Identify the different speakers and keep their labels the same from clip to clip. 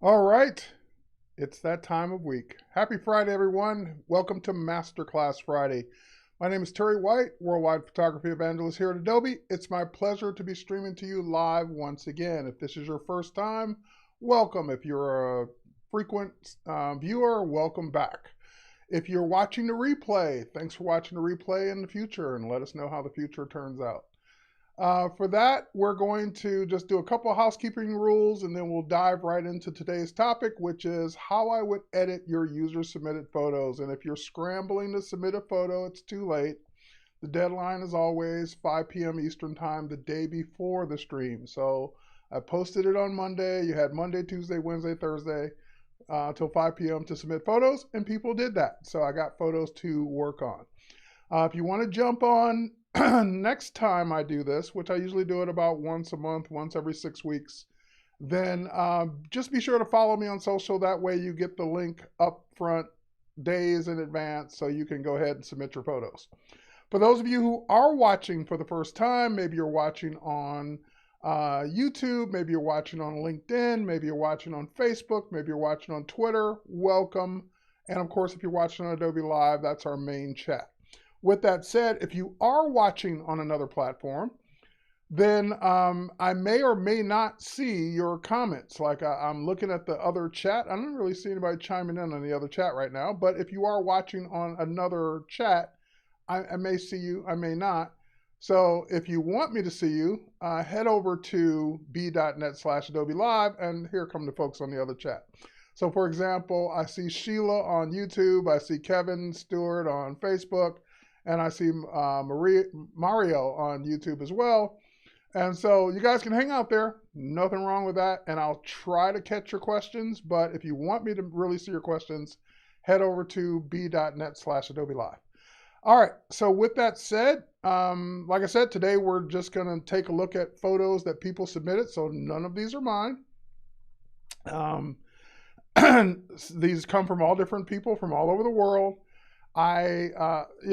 Speaker 1: All right, it's that time of week. Happy Friday, everyone. Welcome to Masterclass Friday. My name is Terry White, Worldwide Photography Evangelist here at Adobe. It's my pleasure to be streaming to you live once again. If this is your first time, welcome. If you're a frequent viewer, welcome back. If you're watching the replay, thanks for watching the replay in the future and let us know how the future turns out. For that, we're going to just do a couple of housekeeping rules and then we'll dive right into today's topic, which is how I would edit your user submitted photos. And if you're scrambling to submit a photo, it's too late. The deadline is always 5 p.m. Eastern time, the day before the stream. So I posted it on Monday. You had Monday, Tuesday, Wednesday, Thursday till 5 p.m. to submit photos, and people did that. So I got photos to work on. If you want to jump on next time I do this, which I usually do it about once a month, once every 6 weeks, then just be sure to follow me on social. That way you get the link up front days in advance so you can go ahead and submit your photos. For those of you who are watching for the first time, maybe you're watching on YouTube, maybe you're watching on LinkedIn, maybe you're watching on Facebook, maybe you're watching on Twitter, welcome. And of course, if you're watching on Adobe Live, that's our main chat. With that said, if you are watching on another platform, then I may or may not see your comments. Like I'm looking at the other chat. I don't really see anybody chiming in on the other chat right now, but if you are watching on another chat, I may see you, I may not. So if you want me to see you, head over to b.net/Adobe Live, and here come the folks on the other chat. So for example, I see Sheila on YouTube, I see Kevin Stewart on Facebook, and I see Mario on YouTube as well. And so you guys can hang out there. Nothing wrong with that. And I'll try to catch your questions. But if you want me to really see your questions, head over to b.net/Adobe Live. All right. So with that said, like I said, today we're just going to take a look at photos that people submitted. So none of these are mine. These come from all different people from all over the world. I would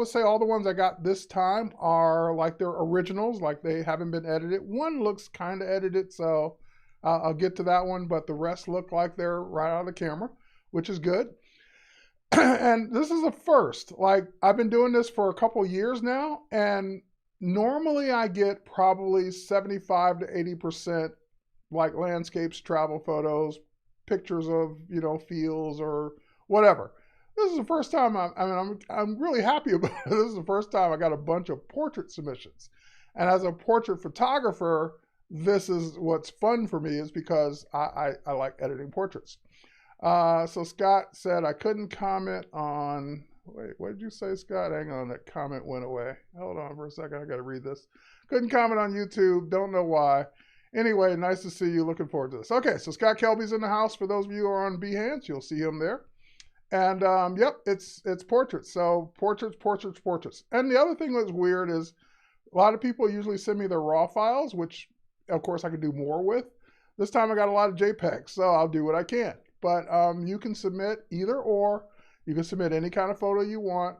Speaker 1: say all the ones I got this time are like they're originals, like they haven't been edited. One looks kind of edited, so I'll get to that one, but the rest look like they're right out of the camera, which is good. And this is a first. Like I've been doing this for a couple years now, and normally I get probably 75 to 80% like landscapes, travel photos, pictures of, fields or whatever. This is the first time I'm really happy about it. This is the first time I got a bunch of portrait submissions. And as a portrait photographer, this is what's fun for me is because I like editing portraits. So Scott said I couldn't comment on, wait, what did you say, Scott? Hang on, that comment went away. Hold on for a second, I gotta read this. Couldn't comment on YouTube, don't know why. Anyway, nice to see you. Looking forward to this. Okay, so Scott Kelby's in the house. For those of you who are on Behance, you'll see him there. And yep, it's portraits. So portraits. And the other thing that's weird is a lot of people usually send me their raw files, which of course I could do more with. This time I got a lot of JPEGs, so I'll do what I can. But you can submit either or. You can submit any kind of photo you want.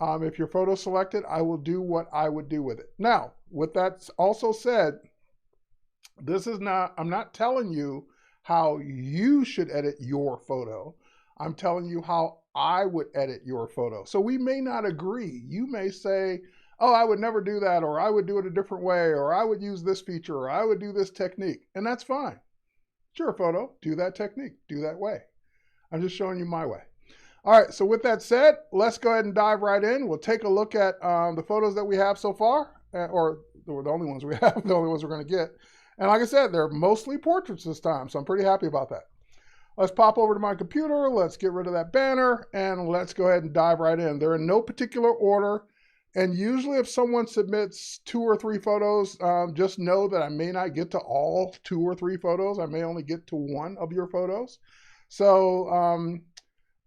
Speaker 1: If your photo's selected, I will do what I would do with it. Now, with that also said, I'm not telling you how you should edit your photo. I'm telling you how I would edit your photo. So we may not agree. You may say, oh, I would never do that, or I would do it a different way, or I would use this feature, or I would do this technique. And that's fine. It's your photo. Do that technique. Do that way. I'm just showing you my way. All right, so with that said, let's go ahead and dive right in. We'll take a look at the photos that we have so far, or the only ones we have, the only ones we're going to get. And like I said, they're mostly portraits this time, so I'm pretty happy about that. Let's pop over to my computer, let's get rid of that banner, and let's go ahead and dive right in. They're in no particular order, and usually if someone submits 2 or 3 photos, just know that I may not get to all 2 or 3 photos. I may only get to 1 of your photos. So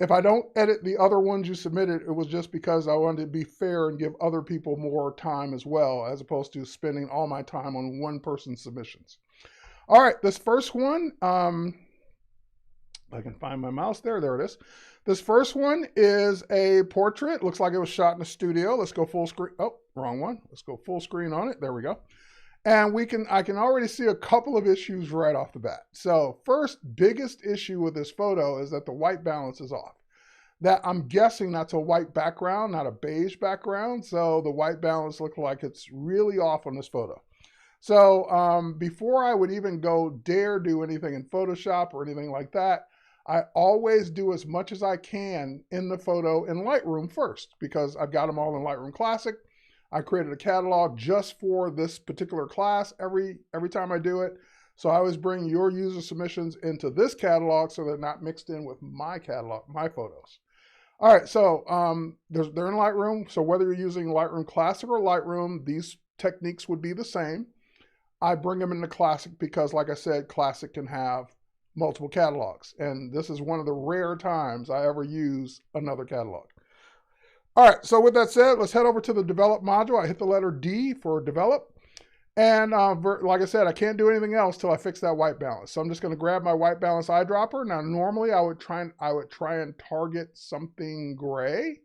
Speaker 1: if I don't edit the other ones you submitted, it was just because I wanted to be fair and give other people more time as well, as opposed to spending all my time on one person's submissions. All right, this first one, I can find my mouse there. There it is. This first one is a portrait. Looks like it was shot in a studio. Let's go full screen. Oh, wrong one. Let's go full screen on it. There we go. And I can already see a couple of issues right off the bat. So first biggest issue with this photo is that the white balance is off. That I'm guessing that's a white background, not a beige background. So the white balance looks like it's really off on this photo. So before I would even dare do anything in Photoshop or anything like that, I always do as much as I can in the photo in Lightroom first, because I've got them all in Lightroom Classic. I created a catalog just for this particular class every time I do it. So I always bring your user submissions into this catalog so they're not mixed in with my catalog, my photos. All right, so they're in Lightroom. So whether you're using Lightroom Classic or Lightroom, these techniques would be the same. I bring them into Classic because, like I said, Classic can have multiple catalogs. And this is one of the rare times I ever use another catalog. All right, so with that said, let's head over to the Develop module. I hit the letter D for Develop. And like I said, I can't do anything else till I fix that white balance. So I'm just going to grab my white balance eyedropper. Now, normally I would try and target something gray,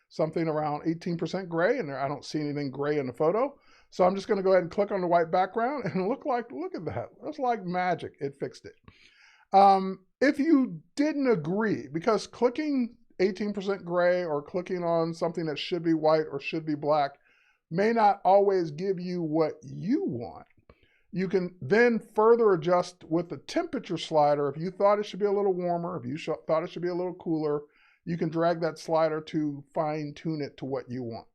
Speaker 1: something around 18% gray, and I don't see anything gray in the photo. So I'm just going to go ahead and click on the white background, and look at that. That's like magic. It fixed it. If you didn't agree, because clicking 18% gray or clicking on something that should be white or should be black may not always give you what you want. You can then further adjust with the temperature slider. If you thought it should be a little warmer, if you thought it should be a little cooler, you can drag that slider to fine tune it to what you want.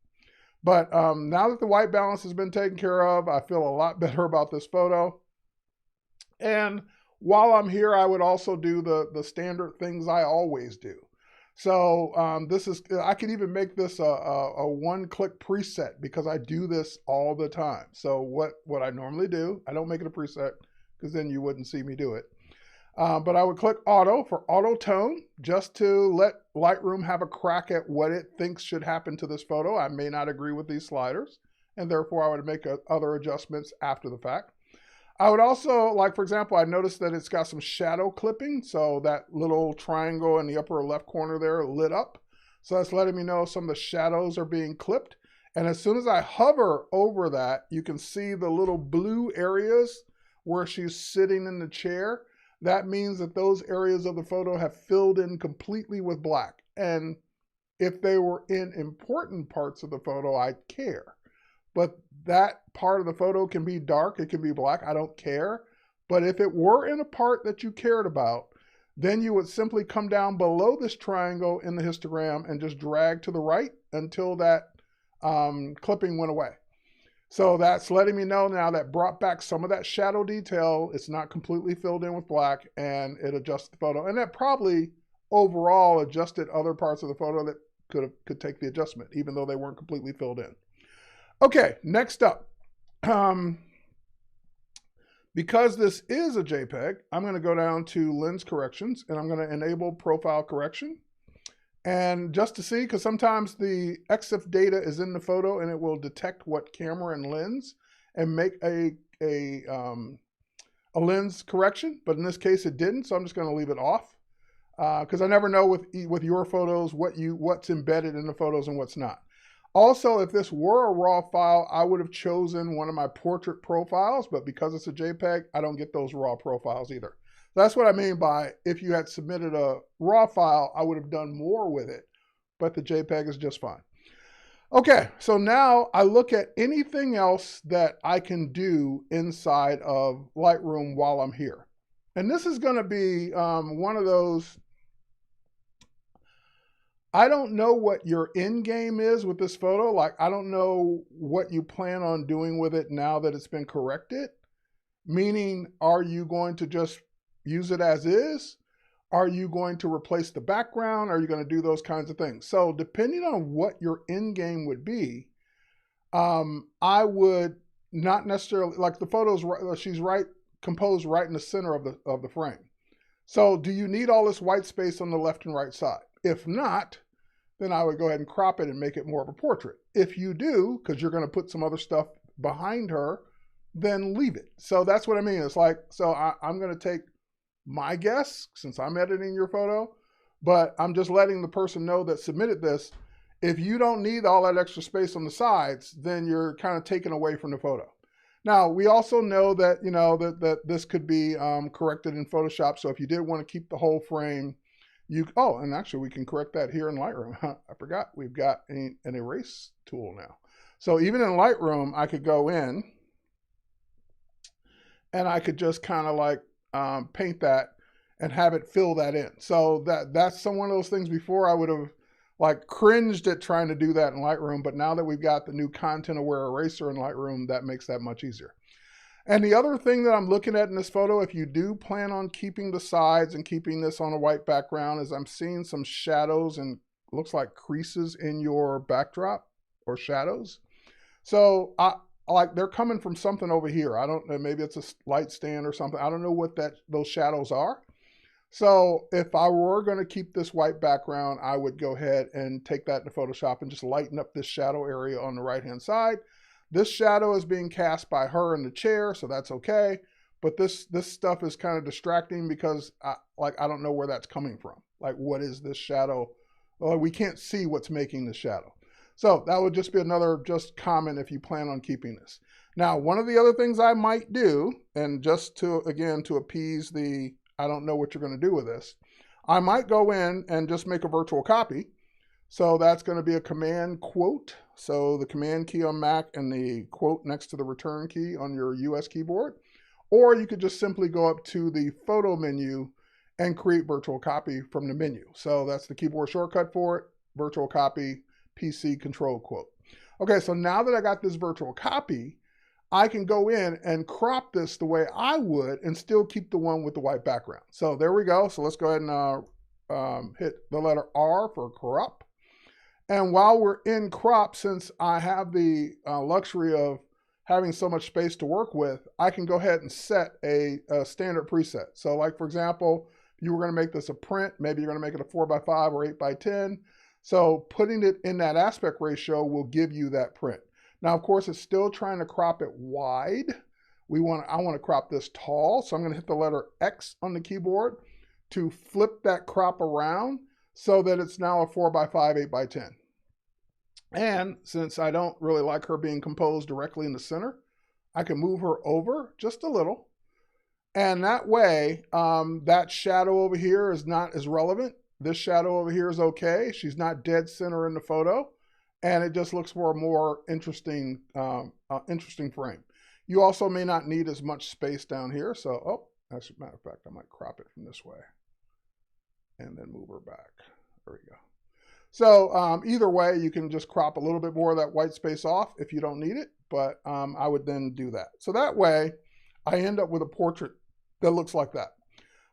Speaker 1: But now that the white balance has been taken care of, I feel a lot better about this photo. And while I'm here, I would also do the standard things I always do. So I could even make this a one-click preset because I do this all the time. So what I normally do, I don't make it a preset because then you wouldn't see me do it. But I would click Auto for Auto Tone just to let Lightroom have a crack at what it thinks should happen to this photo. I may not agree with these sliders, and therefore I would make other adjustments after the fact. I would also, like for example, I noticed that it's got some shadow clipping. So that little triangle in the upper left corner there lit up. So that's letting me know some of the shadows are being clipped. And as soon as I hover over that, you can see the little blue areas where she's sitting in the chair. That means that those areas of the photo have filled in completely with black. And if they were in important parts of the photo, I'd care. But that part of the photo can be dark, it can be black, I don't care. But if it were in a part that you cared about, then you would simply come down below this triangle in the histogram and just drag to the right until that clipping went away. So that's letting me know now that brought back some of that shadow detail. It's not completely filled in with black, and it adjusts the photo. And that probably overall adjusted other parts of the photo that could take the adjustment, even though they weren't completely filled in. Okay, next up, because this is a JPEG, I'm going to go down to Lens Corrections, and I'm going to enable Profile Correction. And just to see, because sometimes the EXIF data is in the photo, and it will detect what camera and lens and make a lens correction. But in this case, it didn't, so I'm just going to leave it off because I never know with your photos what's embedded in the photos and what's not. Also, if this were a RAW file, I would have chosen one of my portrait profiles, but because it's a JPEG, I don't get those RAW profiles either. That's what I mean by if you had submitted a RAW file, I would have done more with it, but the JPEG is just fine. Okay, so now I look at anything else that I can do inside of Lightroom while I'm here. And this is going to be one of those, I don't know what your end game is with this photo. Like, I don't know what you plan on doing with it now that it's been corrected. Meaning, are you going to just use it as is? Are you going to replace the background? Are you going to do those kinds of things? So depending on what your end game would be, I would not necessarily, like the photos, she's composed right in the center of the frame. So do you need all this white space on the left and right side? If not, then I would go ahead and crop it and make it more of a portrait. If you do, because you're going to put some other stuff behind her, then leave it. So that's what I mean. It's like, so I'm going to take my guess since I'm editing your photo, but I'm just letting the person know that submitted this. If you don't need all that extra space on the sides, then you're kind of taken away from the photo. Now, we also know that, that this could be corrected in Photoshop. So if you did want to keep the whole frame, and actually we can correct that here in Lightroom. I forgot we've got an erase tool now. So even in Lightroom, I could go in and I could just kind of like paint that and have it fill that in. So that's one of those things. Before I would have like cringed at trying to do that in Lightroom, but now that we've got the new content aware eraser in Lightroom, that makes that much easier. And the other thing that I'm looking at in this photo, if you do plan on keeping the sides and keeping this on a white background, is I'm seeing some shadows and looks like creases in your backdrop or shadows. So like they're coming from something over here. I don't know, maybe it's a light stand or something. I don't know what those shadows are. So if I were going to keep this white background, I would go ahead and take that into Photoshop and just lighten up this shadow area on the right-hand side. This shadow is being cast by her in the chair, so that's okay. But this stuff is kind of distracting because I don't know where that's coming from. Like, what is this shadow? Well, we can't see what's making the shadow. So that would just be another comment if you plan on keeping this. Now, one of the other things I might do, and just to appease the, I don't know what you're going to do with this, I might go in and just make a virtual copy. So that's going to be a command quote. So the command key on Mac and the quote next to the return key on your US keyboard. Or you could just simply go up to the photo menu and create virtual copy from the menu. So that's the keyboard shortcut for it, virtual copy, PC control quote. Okay, so now that I got this virtual copy, I can go in and crop this the way I would and still keep the one with the white background. So there we go. So let's go ahead and hit the letter R for crop. And while we're in crop, since I have the luxury of having so much space to work with, I can go ahead and set a standard preset. So like, for example, if you were going to make this a print, maybe you're going to make it a 4x5 or 8x10. So putting it in that aspect ratio will give you that print. Now, of course, it's still trying to crop it wide. I want to crop this tall. So I'm going to hit the letter X on the keyboard to flip that crop around so that it's now a 4x5, 8x10. And since I don't really like her being composed directly in the center, I can move her over just a little. And that way, that shadow over here is not as relevant. This shadow over here is okay. She's not dead center in the photo. And it just looks for a more interesting frame. You also may not need as much space down here. So, as a matter of fact, I might crop it from this way and then move her back. There we go. So either way, you can just crop a little bit more of that white space off if you don't need it, but I would then do that. So that way, I end up with a portrait that looks like that.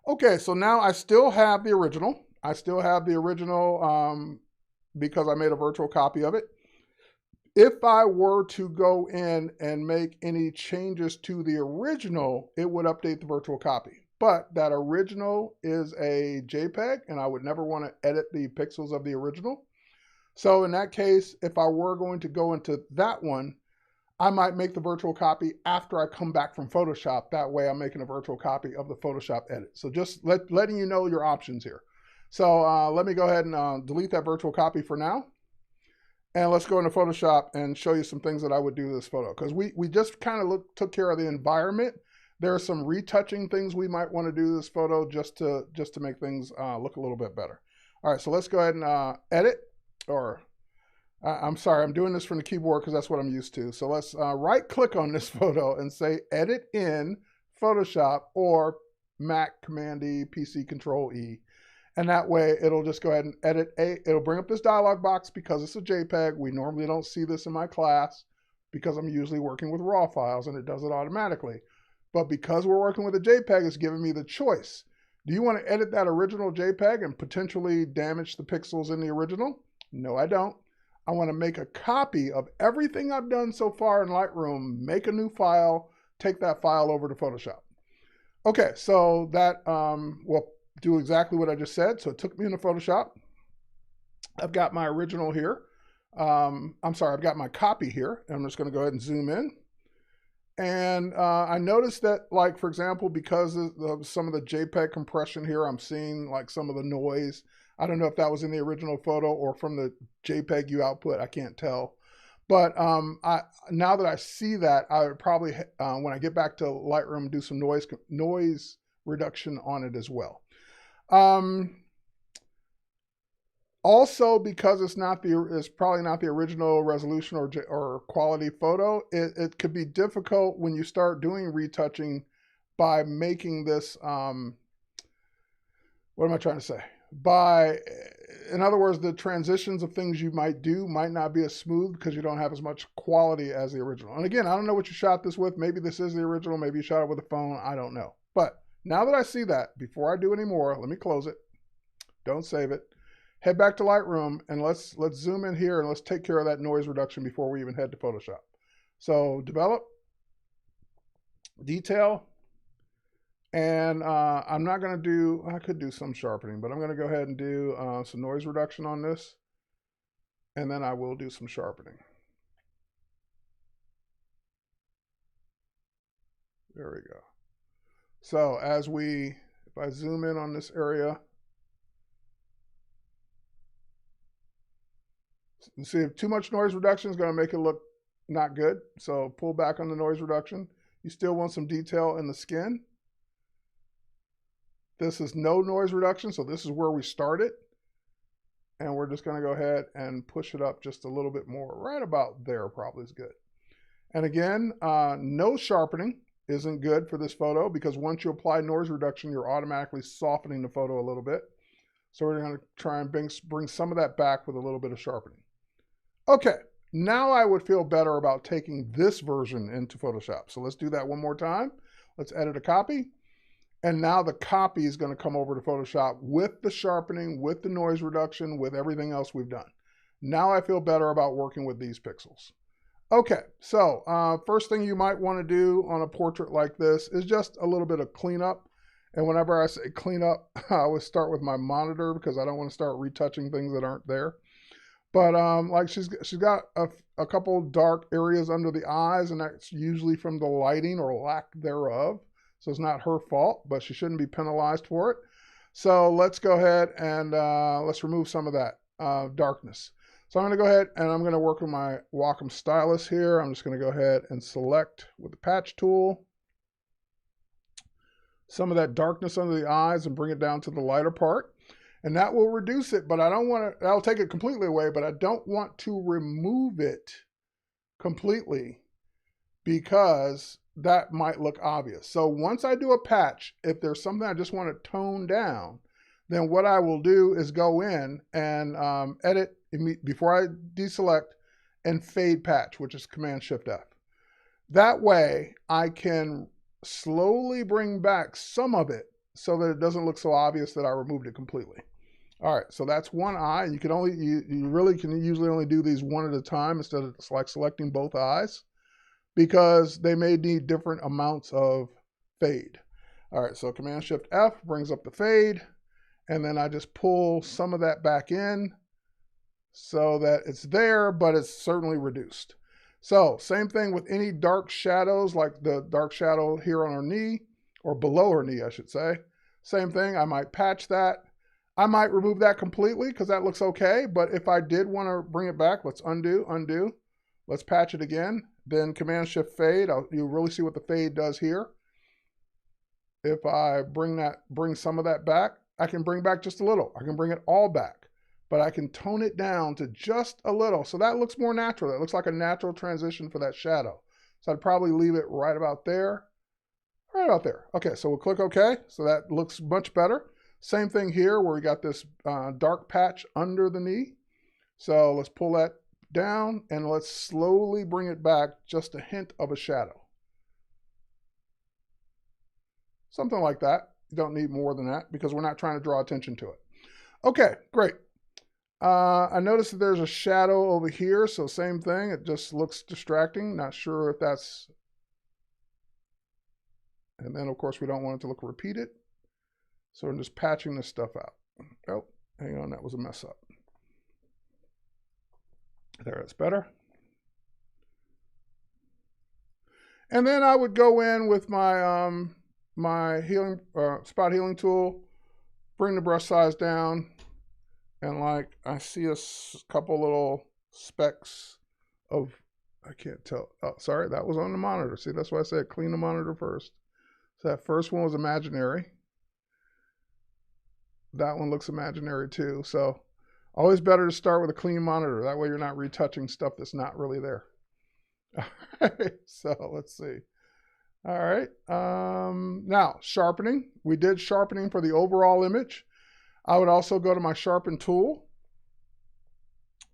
Speaker 1: Okay, so now I still have the original. Because I made a virtual copy of it. If I were to go in and make any changes to the original, it would update the virtual copy. But that original is a JPEG, and I would never want to edit the pixels of the original. So in that case, if I were going to go into that one, I might make the virtual copy after I come back from Photoshop. That way I'm making a virtual copy of the Photoshop edit. So just letting you know your options here. So let me go ahead and delete that virtual copy for now. And let's go into Photoshop and show you some things that I would do to this photo. Because we just kind of took care of the environment. There are some retouching things we might want to do to this photo just to make things look a little bit better. All right, so let's go ahead and edit. I'm sorry, I'm doing this from the keyboard because that's what I'm used to. So let's right click on this photo and say edit in Photoshop or Mac Command E, PC Control E. And that way it'll just go ahead and edit. It'll bring up this dialog box because it's a JPEG. We normally don't see this in my class because I'm usually working with RAW files and it does it automatically. But because we're working with a JPEG, it's giving me the choice. Do you want to edit that original JPEG and potentially damage the pixels in the original? No, I don't. I want to make a copy of everything I've done so far in Lightroom, make a new file, take that file over to Photoshop. Okay, so that will do exactly what I just said. So it took me into Photoshop. I've got my original here. I've got my copy here. I'm just going to go ahead and zoom in. And I noticed that, like, for example, because of some of the JPEG compression here, I'm seeing like some of the noise. I don't know if that was in the original photo or from the JPEG you output. I can't tell. But now that I see that, I would probably, when I get back to Lightroom, do some noise reduction on it as well. Also, because it's probably not the original resolution or quality photo, it could be difficult when you start doing retouching by making this, what am I trying to say? In other words, the transitions of things you might do might not be as smooth because you don't have as much quality as the original. And again, I don't know what you shot this with. Maybe this is the original. Maybe you shot it with a phone. I don't know. But now that I see that, before I do any more, let me close it. Don't save it. Head back to Lightroom and let's zoom in here and let's take care of that noise reduction before we even head to Photoshop. So develop, detail, and I'm not going to do, I could do some sharpening, but I'm going to go ahead and do some noise reduction on this, and then I will do some sharpening. There we go. So if I zoom in on this area, you see too much noise reduction is going to make it look not good. So pull back on the noise reduction. You still want some detail in the skin. This is no noise reduction, so this is where we started. And we're just going to go ahead and push it up just a little bit more. Right about there probably is good. And again, no sharpening isn't good for this photo because once you apply noise reduction, you're automatically softening the photo a little bit. So we're going to try and bring some of that back with a little bit of sharpening. Okay, now I would feel better about taking this version into Photoshop. So let's do that one more time. Let's edit a copy. And now the copy is going to come over to Photoshop with the sharpening, with the noise reduction, with everything else we've done. Now I feel better about working with these pixels. Okay, so first thing you might want to do on a portrait like this is just a little bit of cleanup. And whenever I say cleanup, I always start with my monitor because I don't want to start retouching things that aren't there. But like she's got a couple dark areas under the eyes, and that's usually from the lighting or lack thereof. So it's not her fault, but she shouldn't be penalized for it. So let's go ahead and let's remove some of that darkness. So I'm going to go ahead and I'm going to work with my Wacom stylus here. I'm just going to go ahead and select with the patch tool some of that darkness under the eyes and bring it down to the lighter part. And that will reduce it, but I don't want to, I'll take it completely away, but I don't want to remove it completely because that might look obvious. So once I do a patch, if there's something I just want to tone down, then what I will do is go in and edit before I deselect and fade patch, which is Command-Shift-F. That way I can slowly bring back some of it so that it doesn't look so obvious that I removed it completely. All right, so that's one eye. You can only, you really can usually only do these one at a time instead of like selecting both eyes because they may need different amounts of fade. All right, so Command-Shift-F brings up the fade, and then I just pull some of that back in so that it's there, but it's certainly reduced. So same thing with any dark shadows, like the dark shadow here on her knee, or below her knee, I should say. Same thing, I might patch that. I might remove that completely because that looks okay, but if I did want to bring it back, let's undo. Let's patch it again, then Command-Shift-Fade. You'll really see what the fade does here. If I bring some of that back, I can bring back just a little. I can bring it all back, but I can tone it down to just a little. So that looks more natural. That looks like a natural transition for that shadow. So I'd probably leave it right about there. Right about there. Okay, so we'll click OK. So that looks much better. Same thing here where we got this dark patch under the knee. So let's pull that down and let's slowly bring it back just a hint of a shadow. Something like that. You don't need more than that because we're not trying to draw attention to it. Okay, great. I noticed that there's a shadow over here, so same thing. It just looks distracting. Not sure if that's... And then, of course, we don't want it to look repeated. So I'm just patching this stuff out. Oh, hang on, that was a mess up. There, it's better. And then I would go in with my my healing spot healing tool, bring the brush size down, and like I see a couple little specks of, I can't tell. Oh, sorry, that was on the monitor. See, that's why I said clean the monitor first. So that first one was imaginary. That one looks imaginary too. So always better to start with a clean monitor. That way you're not retouching stuff that's not really there. All right, so let's see. All right, now sharpening. We did sharpening for the overall image. I would also go to my sharpen tool.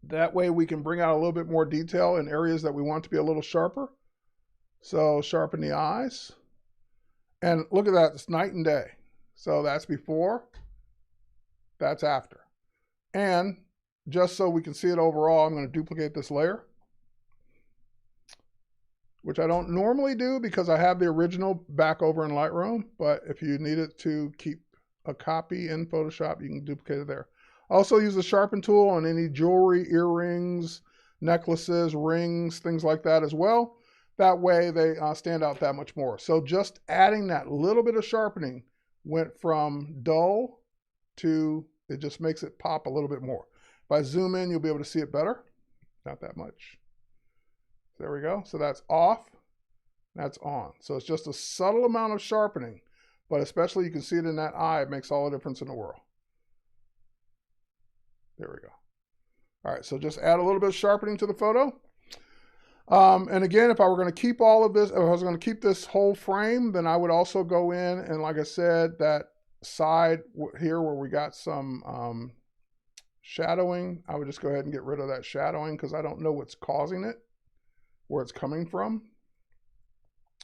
Speaker 1: That way we can bring out a little bit more detail in areas that we want to be a little sharper. So sharpen the eyes. And look at that, it's night and day. So that's before, that's after. And just so we can see it overall, I'm going to duplicate this layer, which I don't normally do because I have the original back over in Lightroom. But if you need it to keep a copy in Photoshop, you can duplicate it there. Also use the sharpen tool on any jewelry, earrings, necklaces, rings, things like that as well. That way they stand out that much more. So just adding that little bit of sharpening went from dull to, it just makes it pop a little bit more. If I zoom in, you'll be able to see it better. Not that much. There we go. So that's off, that's on. So it's just a subtle amount of sharpening, but especially you can see it in that eye. It makes all the difference in the world. There we go. All right, so just add a little bit of sharpening to the photo. And again, if I were going to keep all of this, if I was going to keep this whole frame, then I would also go in and, like I said, that side here where we got some shadowing, I would just go ahead and get rid of that shadowing because I don't know what's causing it, where it's coming from.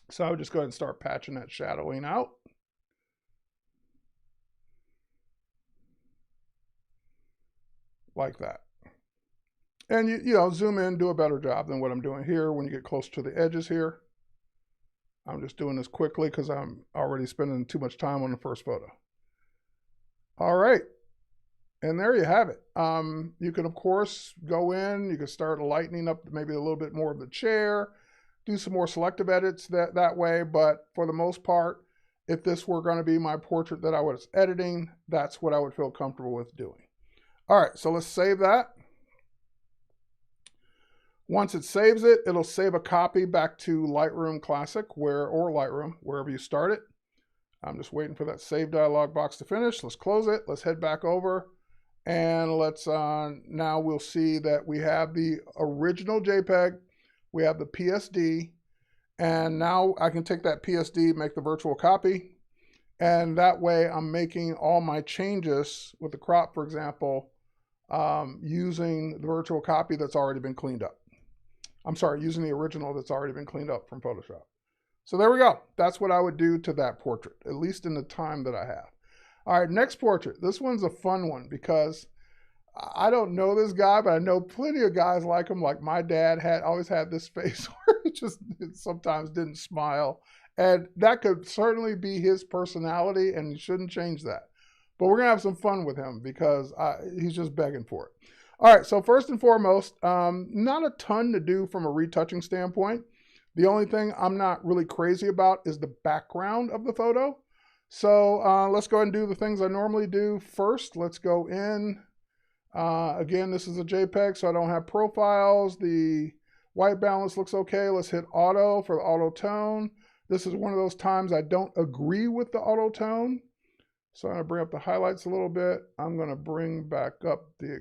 Speaker 1: So I would just go ahead and start patching that shadowing out. Like that. And you know, zoom in, do a better job than what I'm doing here when you get close to the edges here. I'm just doing this quickly because I'm already spending too much time on the first photo. All right. And there you have it. You can, of course, go in. You can start lightening up maybe a little bit more of the chair, do some more selective edits that way. But for the most part, if this were going to be my portrait that I was editing, that's what I would feel comfortable with doing. All right, so let's save that. Once it saves it, it'll save a copy back to Lightroom Classic or Lightroom, wherever you start it. I'm just waiting for that save dialog box to finish. Let's close it. Let's head back over. And let's, now we'll see that we have the original JPEG. We have the PSD. And now I can take that PSD, make the virtual copy. And that way I'm making all my changes with the crop, for example, using the virtual copy that's already been cleaned up. I'm sorry, using the original that's already been cleaned up from Photoshop. So there we go. That's what I would do to that portrait, at least in the time that I have. All right, next portrait. This one's a fun one because I don't know this guy, but I know plenty of guys like him. Like my dad always had this face where it sometimes didn't smile. And that could certainly be his personality, and you shouldn't change that. But we're going to have some fun with him because he's just begging for it. All right, so first and foremost, not a ton to do from a retouching standpoint. The only thing I'm not really crazy about is the background of the photo. So let's go ahead and do the things I normally do first. Let's go in. Again, this is a JPEG, so I don't have profiles. The white balance looks okay. Let's hit auto for the auto tone. This is one of those times I don't agree with the auto tone. So I'm going to bring up the highlights a little bit. I'm going to bring back up the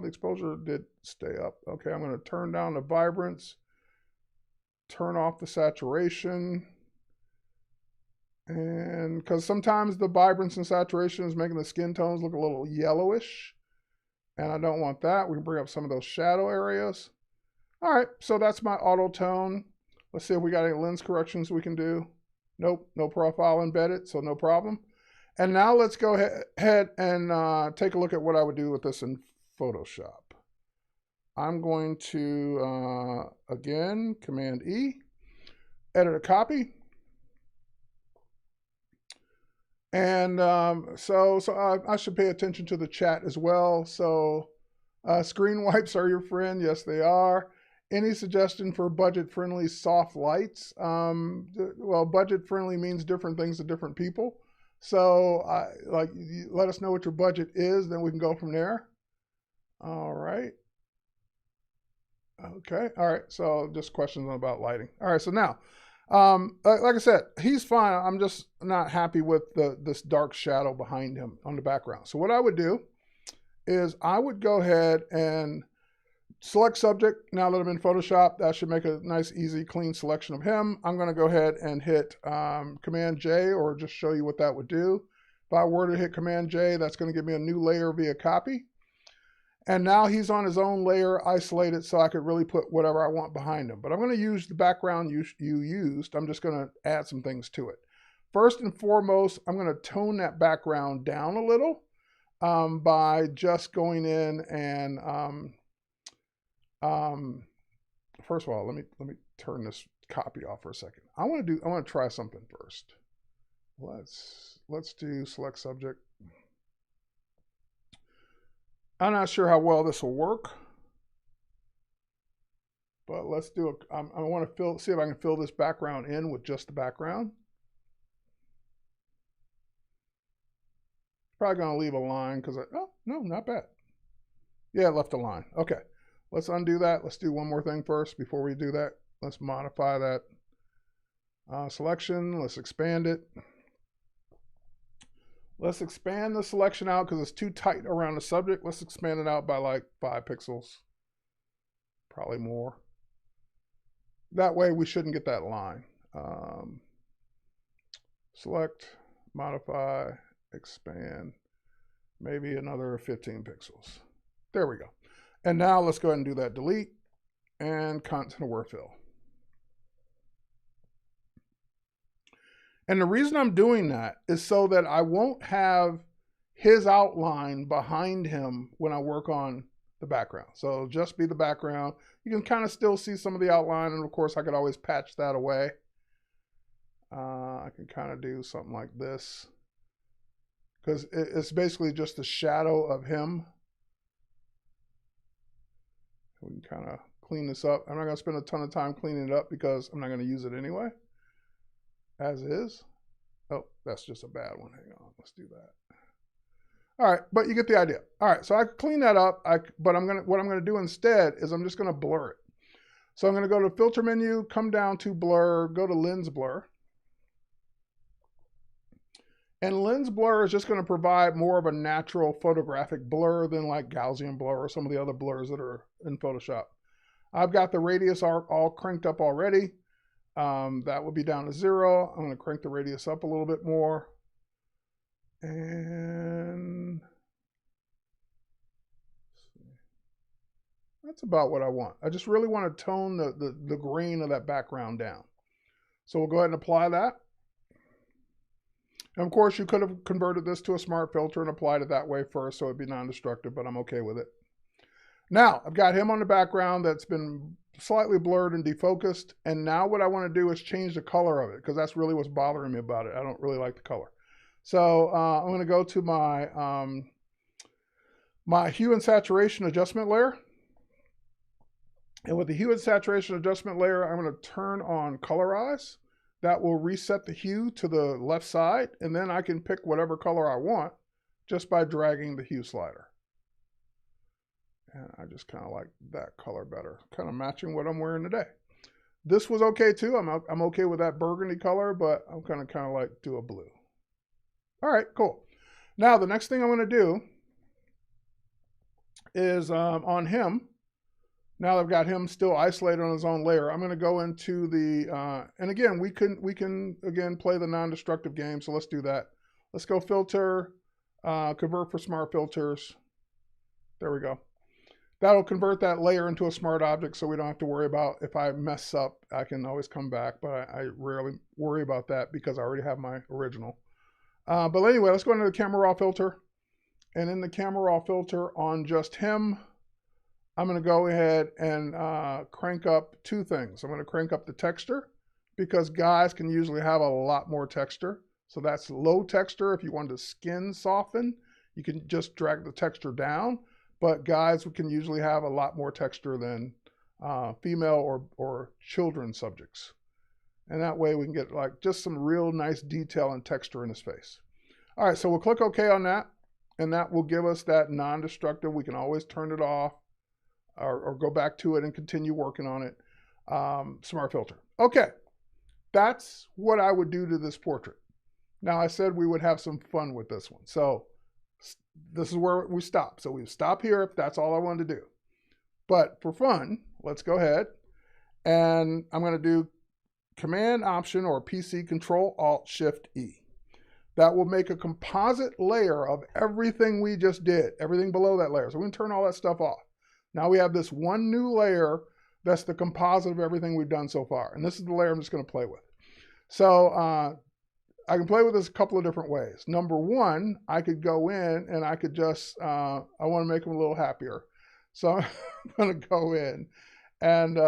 Speaker 1: exposure did stay up. Okay, I'm going to turn down the vibrance, turn off the saturation. And because sometimes the vibrance and saturation is making the skin tones look a little yellowish. And I don't want that. We can bring up some of those shadow areas. All right, so that's my auto tone. Let's see if we got any lens corrections we can do. Nope, no profile embedded, so no problem. And now let's go ahead and take a look at what I would do with this in Photoshop. I'm going to, again, Command E, edit a copy. And so I should pay attention to the chat as well. So screen wipes are your friend. Yes, they are. Any suggestion for budget-friendly soft lights? Well, budget-friendly means different things to different people. So let us know what your budget is, then we can go from there. All right. Okay, all right, so just questions about lighting. All right, so now, like I said, he's fine. I'm just not happy with this dark shadow behind him on the background. So what I would do is I would go ahead and select subject. Now that I'm in Photoshop, that should make a nice, easy, clean selection of him. I'm going to go ahead and hit Command J, or just show you what that would do. If I were to hit Command J, that's going to give me a new layer via copy. And now he's on his own layer, isolated, so I could really put whatever I want behind him. But I'm going to use the background you used. I'm just going to add some things to it. First and foremost, I'm going to tone that background down a little by just going in and first of all, let me turn this copy off for a second. I want to try something first. Let's do select subject. I'm not sure how well this will work, but let's do it. I want to see if I can fill this background in with just the background. Probably going to leave a line because oh, no, not bad. Yeah, it left a line. Okay, let's undo that. Let's do one more thing first before we do that. Let's modify that selection. Let's expand it. Let's expand the selection out because it's too tight around the subject. Let's expand it out by like 5 pixels, probably more. That way we shouldn't get that line. Select, modify, expand, maybe another 15 pixels. There we go. And now let's go ahead and do that delete and content aware fill. And the reason I'm doing that is so that I won't have his outline behind him when I work on the background. So it'll just be the background. You can kind of still see some of the outline, and of course I could always patch that away. I can kind of do something like this because it's basically just a shadow of him. We can kind of clean this up. I'm not going to spend a ton of time cleaning it up because I'm not going to use it anyway. As is. Oh, that's just a bad one. Hang on, let's do that. All right, but you get the idea. All right, so I clean that up. But what I'm gonna do instead is I'm just gonna blur it. So I'm gonna go to Filter menu, come down to Blur, go to Lens Blur. And Lens Blur is just gonna provide more of a natural photographic blur than like Gaussian blur or some of the other blurs that are in Photoshop. I've got the radius all cranked up already. That will be down to 0. I'm going to crank the radius up a little bit more. And that's about what I want. I just really want to tone the grain of that background down. So we'll go ahead and apply that. And of course, you could have converted this to a smart filter and applied it that way first so it'd be non-destructive, but I'm okay with it. Now, I've got him on the background that's been slightly blurred and defocused. And now what I want to do is change the color of it because that's really what's bothering me about it. I don't really like the color. So I'm going to go to my, my hue and saturation adjustment layer. And with the hue and saturation adjustment layer, I'm going to turn on colorize. That will reset the hue to the left side. And then I can pick whatever color I want just by dragging the hue slider. And I just kind of like that color better, kind of matching what I'm wearing today. This was okay too. I'm okay with that burgundy color, but I'm kind of like do a blue. All right, cool. Now the next thing I'm going to do is on him. Now that I've got him still isolated on his own layer, I'm going to go into the and again we can again play the non-destructive game. So let's do that. Let's go filter, convert for smart filters. There we go. That'll convert that layer into a smart object so we don't have to worry about if I mess up, I can always come back, but I rarely worry about that because I already have my original. But anyway, let's go into the camera raw filter. And in the camera raw filter on just him, I'm going to go ahead and crank up 2 things. I'm going to crank up the texture because guys can usually have a lot more texture. So that's low texture. If you want to skin soften, you can just drag the texture down. But guys can usually have a lot more texture than female or children subjects. And that way we can get like just some real nice detail and texture in his face. All right, so we'll click OK on that. And that will give us that non-destructive. We can always turn it off. or go back to it and continue working on it. Smart filter. Okay, that's what I would do to this portrait. Now, I said we would have some fun with this one. So this is where we stop. So we stop here if that's all I wanted to do. But for fun, let's go ahead. And I'm going to do Command Option or PC Control Alt Shift E. That will make a composite layer of everything we just did, everything below that layer. So we can turn all that stuff off. Now we have this one new layer that's the composite of everything we've done so far. And this is the layer I'm just going to play with. So I can play with this a couple of different ways. Number one, I could go in and I could just, I want to make them a little happier. So I'm going to go in and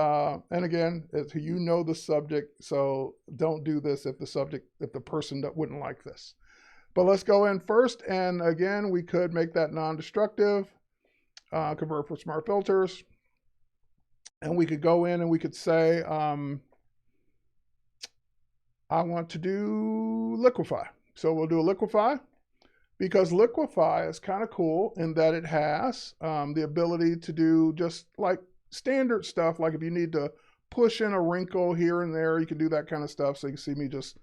Speaker 1: again, you know the subject, so don't do this if the person that wouldn't like this. But let's go in first, and again, we could make that non-destructive, convert for smart filters, and we could go in and we could say, I want to do liquefy. So we'll do a liquefy, because liquefy is kind of cool in that it has the ability to do just like standard stuff. Like if you need to push in a wrinkle here and there, you can do that kind of stuff. So you can see me just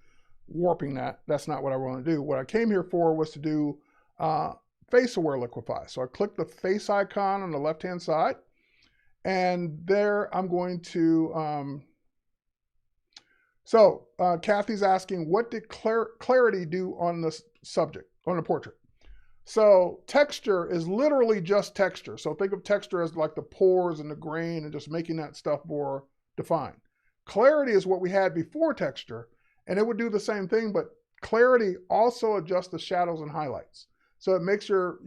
Speaker 1: warping that. That's not what I want to do. What I came here for was to do face aware liquefy. So I click the face icon on the left-hand side, and there I'm going to, Kathy's asking, what did clarity do on the subject, on the portrait? So texture is literally just texture. So think of texture as like the pores and the grain and just making that stuff more defined. Clarity is what we had before texture, and it would do the same thing, but clarity also adjusts the shadows and highlights. So it makes your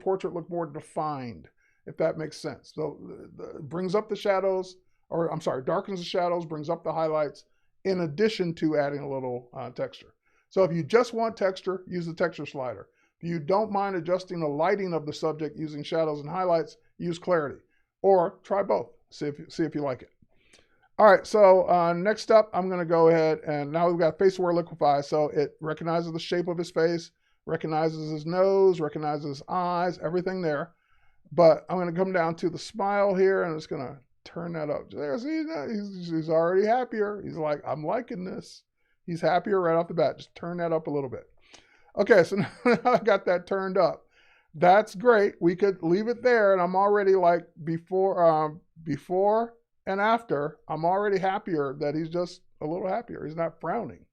Speaker 1: portrait look more defined, if that makes sense. So it brings up the shadows, or I'm sorry, darkens the shadows, brings up the highlights, in addition to adding a little texture. So if you just want texture, use the texture slider. If you don't mind adjusting the lighting of the subject using shadows and highlights, use clarity. Or try both, see if you like it. All right, so next up, I'm gonna go ahead, and now we've got face aware liquefy. So it recognizes the shape of his face, recognizes his nose, recognizes his eyes, everything there. But I'm gonna come down to the smile here, and it's gonna turn that up. There, see, he's already happier. He's like, I'm liking this. He's happier right off the bat. Just turn that up a little bit. Okay, so now I got that turned up. That's great. We could leave it there, and I'm already like before and after, I'm already happier that he's just a little happier. He's not frowning.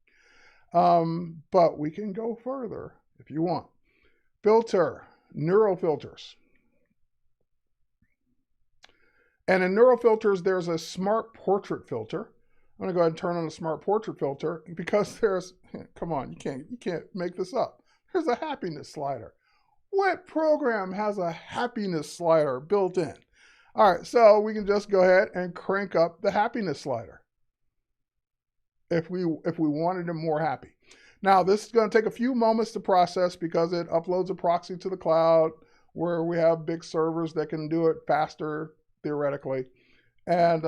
Speaker 1: But we can go further if you want. Filter, neural filters. And in neural filters, there's a smart portrait filter. I'm gonna go ahead and turn on the smart portrait filter because there's, come on, you can't make this up. There's a happiness slider. What program has a happiness slider built in? All right, so we can just go ahead and crank up the happiness slider if we wanted him more happy. Now, this is going to take a few moments to process because it uploads a proxy to the cloud where we have big servers that can do it faster, theoretically, and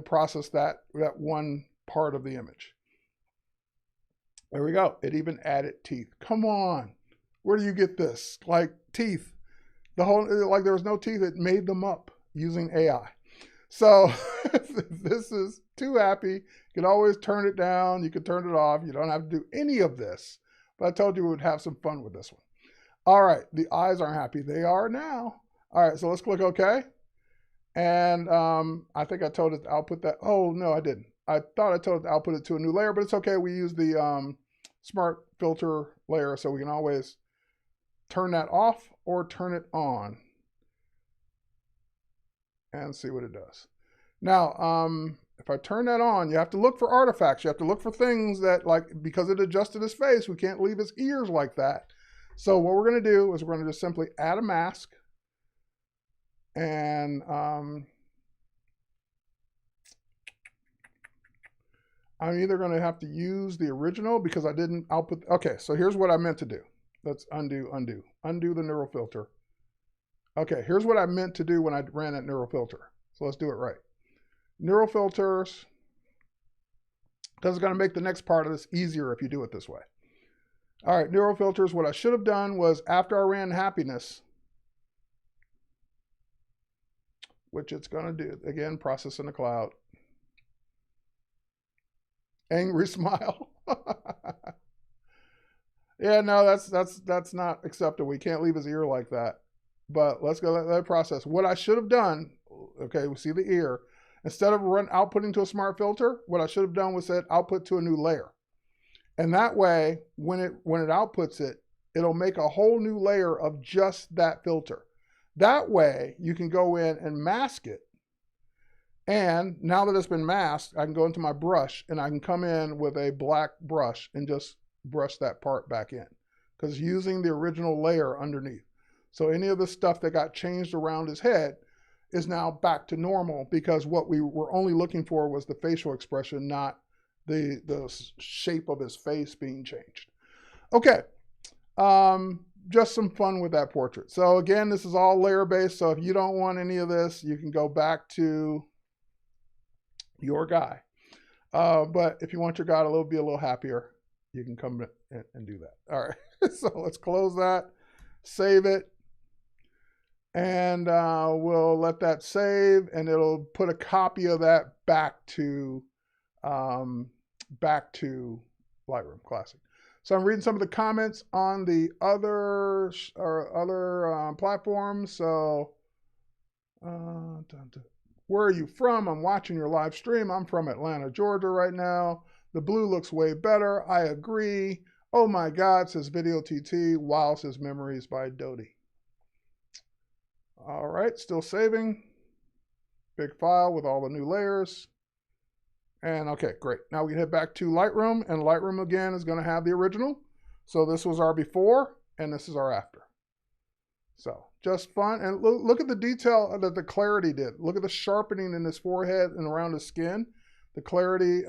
Speaker 1: process that one part of the image. There we go. It even added teeth. Come on. Where do you get this? Like teeth. Like there was no teeth. It made them up using AI. So if this is too happy, you can always turn it down. You can turn it off. You don't have to do any of this. But I told you we would have some fun with this one. All right. The eyes aren't happy. They are now. All right. So let's click OK. And I think I told it to output that. Oh, no, I didn't. I thought I told it to output it to a new layer, but it's okay. We use the smart filter layer, so we can always turn that off or turn it on and see what it does. Now, if I turn that on, you have to look for artifacts. You have to look for things that, like, because it adjusted his face, we can't leave his ears like that. So what we're going to do is we're going to just simply add a mask. And I'm either going to have to use the original because I didn't output. Okay, so here's what I meant to do. Let's undo the neural filter. Okay, here's what I meant to do when I ran that neural filter. So let's do it right. Neural filters, because it's going to make the next part of this easier if you do it this way. All right, neural filters, what I should have done was after I ran happiness, which it's going to do. Again, process in the cloud. Angry smile. Yeah, no, that's not acceptable. We can't leave his ear like that. But let's go let it process. What I should have done, okay, we see the ear. Instead of outputting to a smart filter, what I should have done was said output to a new layer. And that way, when it outputs it, it'll make a whole new layer of just that filter. That way, you can go in and mask it. And now that it's been masked, I can go into my brush and I can come in with a black brush and just brush that part back in, because using the original layer underneath. So any of the stuff that got changed around his head is now back to normal, because what we were only looking for was the facial expression, not the shape of his face being changed. Okay, just some fun with that portrait. So again, this is all layer based. So if you don't want any of this, you can go back to your guy. But if you want your guy to be a little happier, you can come and do that. All right, so let's close that, save it, and we'll let that save, and it'll put a copy of that back to Lightroom Classic. So I'm reading some of the comments on the other platforms. So, where are you from? I'm watching your live stream. I'm from Atlanta, Georgia right now. The blue looks way better. I agree. Oh my God, says Video TT. Wow, says Memories by Dodie. All right, still saving. Big file with all the new layers. And okay, great. Now we can head back to Lightroom, and Lightroom again is going to have the original. So this was our before, and this is our after. So just fun. And look at the detail that the clarity did. Look at the sharpening in his forehead and around his skin. The clarity,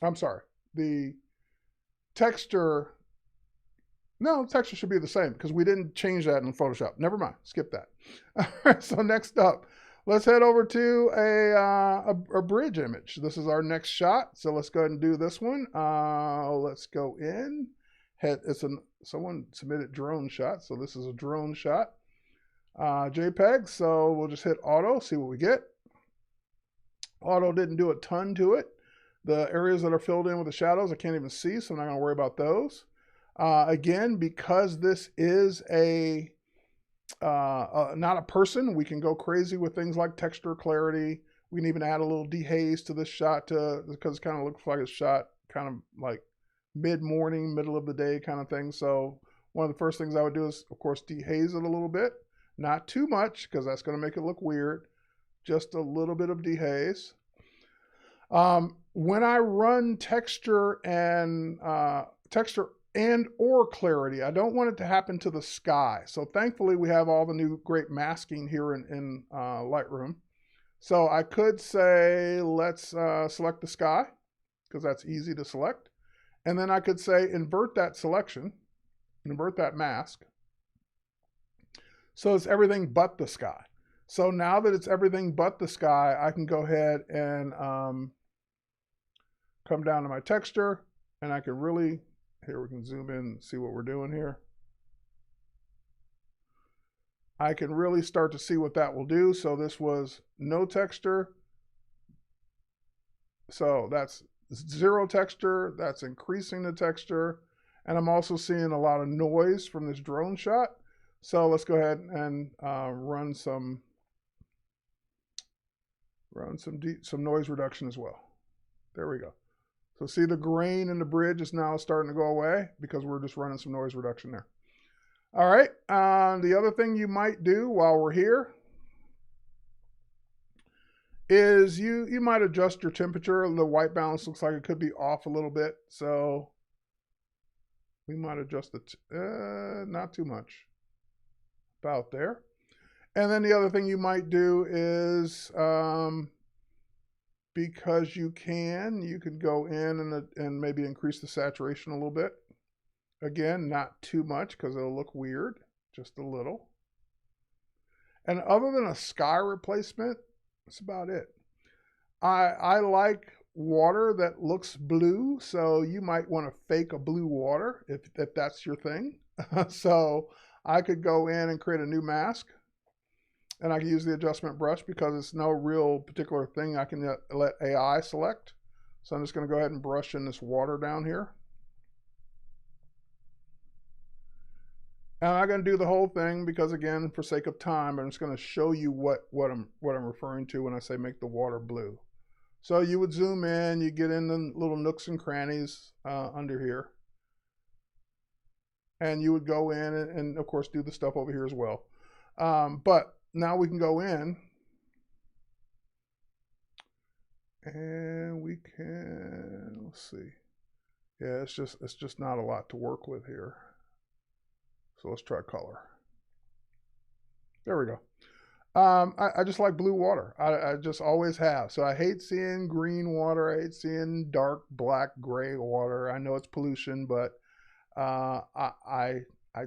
Speaker 1: I'm sorry, the texture, no, the texture should be the same because we didn't change that in Photoshop. Never mind, skip that. All right, so next up, let's head over to a bridge image. This is our next shot. So let's go ahead and do this one. Let's go in. Someone submitted drone shot. So this is a drone shot. JPEG. So we'll just hit auto, see what we get. Auto didn't do a ton to it. The areas that are filled in with the shadows, I can't even see, so I'm not going to worry about those. Again, because this is not a person, we can go crazy with things like texture, clarity. We can even add a little dehaze to this shot because it kind of looks like a shot kind of like mid-morning, middle of the day kind of thing. So one of the first things I would do is, of course, dehaze it a little bit. Not too much because that's going to make it look weird. Just a little bit of dehaze. When I run texture and or clarity, I don't want it to happen to the sky. So thankfully we have all the new great masking here in Lightroom. So I could say, let's select the sky, because that's easy to select. And then I could say, invert that selection, invert that mask. So it's everything but the sky. So now that it's everything but the sky, I can go ahead and come down to my texture, and I can really, here we can zoom in and see what we're doing here. I can really start to see what that will do. So this was no texture. So that's 0 texture. That's increasing the texture. And I'm also seeing a lot of noise from this drone shot. So let's go ahead and run some noise reduction as well. There we go. So see the grain in the bridge is now starting to go away because we're just running some noise reduction there. All right, the other thing you might do while we're here is you might adjust your temperature. The white balance looks like it could be off a little bit. So we might adjust it, not too much, about there. And then the other thing you might do is, because you can go in and maybe increase the saturation a little bit. Again, not too much because it'll look weird, just a little. And other than a sky replacement, that's about it. I like water that looks blue, so you might want to fake a blue water if that's your thing. So I could go in and create a new mask. And I can use the adjustment brush because it's no real particular thing I can let AI select. So I'm just going to go ahead and brush in this water down here. And I'm not going to do the whole thing because, again, for sake of time, I'm just going to show you what I'm referring to when I say make the water blue. So you would zoom in, you get in the little nooks and crannies under here. And you would go in and, of course, do the stuff over here as well. But now we can go in and we can, let's see. Yeah, it's just not a lot to work with here. So let's try color. There we go. I just like blue water. I just always have. So I hate seeing green water. I hate seeing dark, black, gray water. I know it's pollution, but I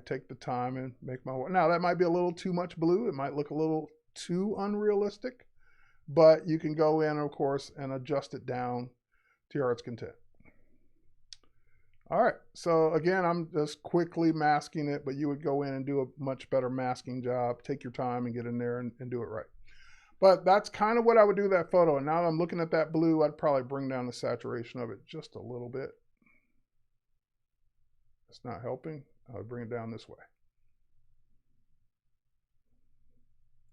Speaker 1: take the time and make my water. Now that might be a little too much blue. It might look a little too unrealistic, but you can go in, of course, and adjust it down to your heart's content. All right, so again, I'm just quickly masking it, but you would go in and do a much better masking job. Take your time and get in there and do it right. But that's kind of what I would do with that photo. And now that I'm looking at that blue, I'd probably bring down the saturation of it just a little bit. It's not helping. I would bring it down this way.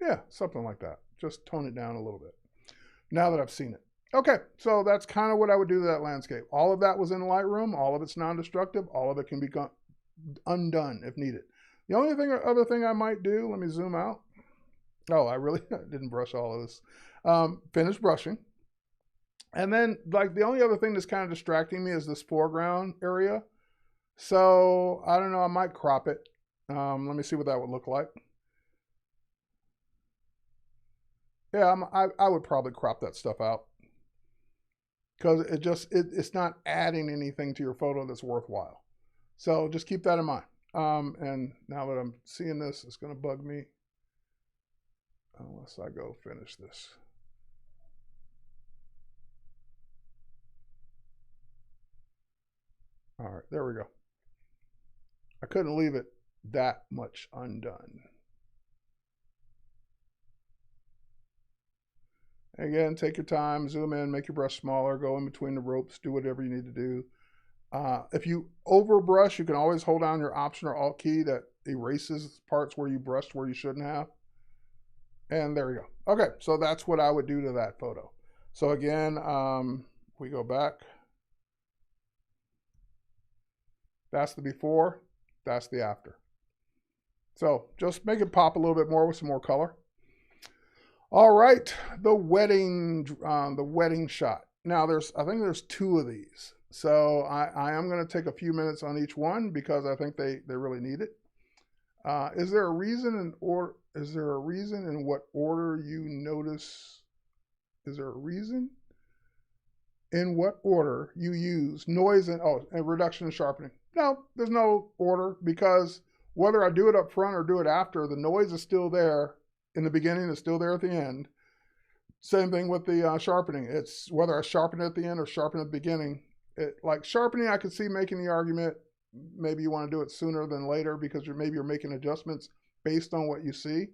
Speaker 1: Yeah, something like that. Just tone it down a little bit now that I've seen it. Okay, so that's kind of what I would do to that landscape. All of that was in Lightroom. All of it's non-destructive. All of it can be undone if needed. The only other thing I might do, let me zoom out. Oh, I really didn't brush all of this. Finish brushing. And then, like, the only other thing that's kind of distracting me is this foreground area. So, I don't know, I might crop it. Let me see what that would look like. Yeah, I would probably crop that stuff out. Because it's not adding anything to your photo that's worthwhile. So just keep that in mind. And now that I'm seeing this, it's going to bug me unless I go finish this. All right, there we go. I couldn't leave it that much undone. Again, take your time, zoom in, make your brush smaller, go in between the ropes, do whatever you need to do. If you overbrush, you can always hold down your Option or Alt key that erases parts where you brushed where you shouldn't have. And there we go. Okay, so that's what I would do to that photo. So again, we go back. That's the before, that's the after. So just make it pop a little bit more with some more color. All right, the wedding shot. Now I think there's two of these. So I am going to take a few minutes on each one because I think they really need it. Is there a reason in what order you notice? Is there a reason in what order you use noise and reduction and sharpening? No, there's no order because whether I do it up front or do it after, the noise is still there in the beginning, it's still there at the end. Same thing with the sharpening. It's whether I sharpen it at the end or sharpen at the beginning. Like sharpening, I could see making the argument, maybe you want to do it sooner than later because maybe you're making adjustments based on what you see.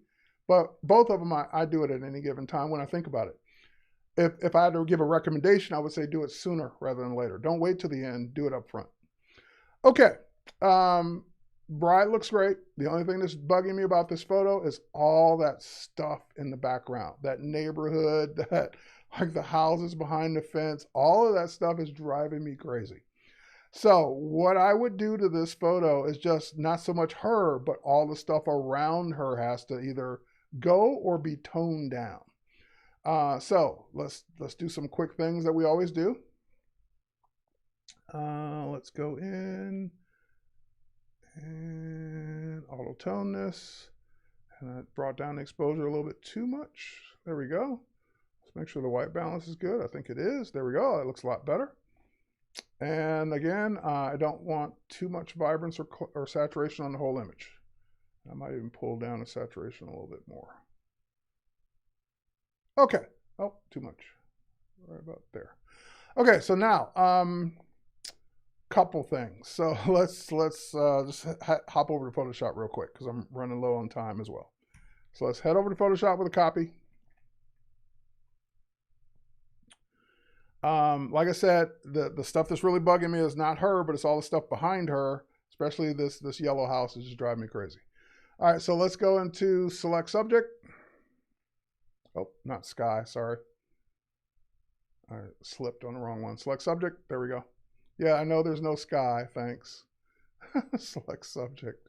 Speaker 1: But both of them, I do it at any given time when I think about it. If I had to give a recommendation, I would say do it sooner rather than later. Don't wait till the end, do it up front. Okay, bride looks great. The only thing that's bugging me about this photo is all that stuff in the background, that neighborhood, that like the houses behind the fence, all of that stuff is driving me crazy. So what I would do to this photo is just not so much her, but all the stuff around her has to either go or be toned down. So let's do some quick things that we always do. Let's go in and auto tone this, and I brought down the exposure a little bit too much. There we go. Let's make sure the white balance is good. I think it is. There we go. That looks a lot better. And again, I don't want too much vibrance or saturation on the whole image. I might even pull down the saturation a little bit more. Okay. Oh, too much. Right about there. Okay, so now couple things. So let's just hop over to Photoshop real quick because I'm running low on time as well. So let's head over to Photoshop with a copy. Like I said, the stuff that's really bugging me is not her, but it's all the stuff behind her, especially this yellow house is just driving me crazy. All right, so let's go into select subject. Oh, not sky, sorry. I slipped on the wrong one. Select subject, there we go. Yeah, I know there's no sky, thanks. Select subject.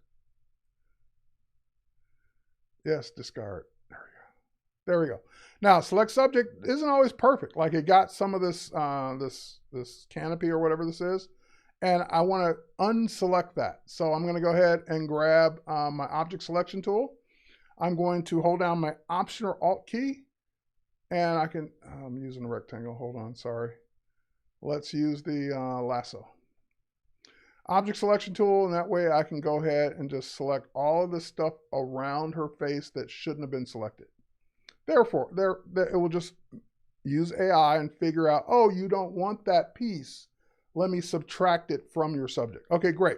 Speaker 1: Yes, discard. There we go. There we go. Now, select subject isn't always perfect. Like it got some of this this canopy or whatever this is, and I want to unselect that. So I'm going to go ahead and grab my object selection tool. I'm going to hold down my Option or Alt key, and I'm using a rectangle. Hold on, sorry. Let's use the lasso. Object selection tool, and that way I can go ahead and just select all of the stuff around her face that shouldn't have been selected. Therefore, it will just use AI and figure out, oh, you don't want that piece. Let me subtract it from your subject. Okay, great.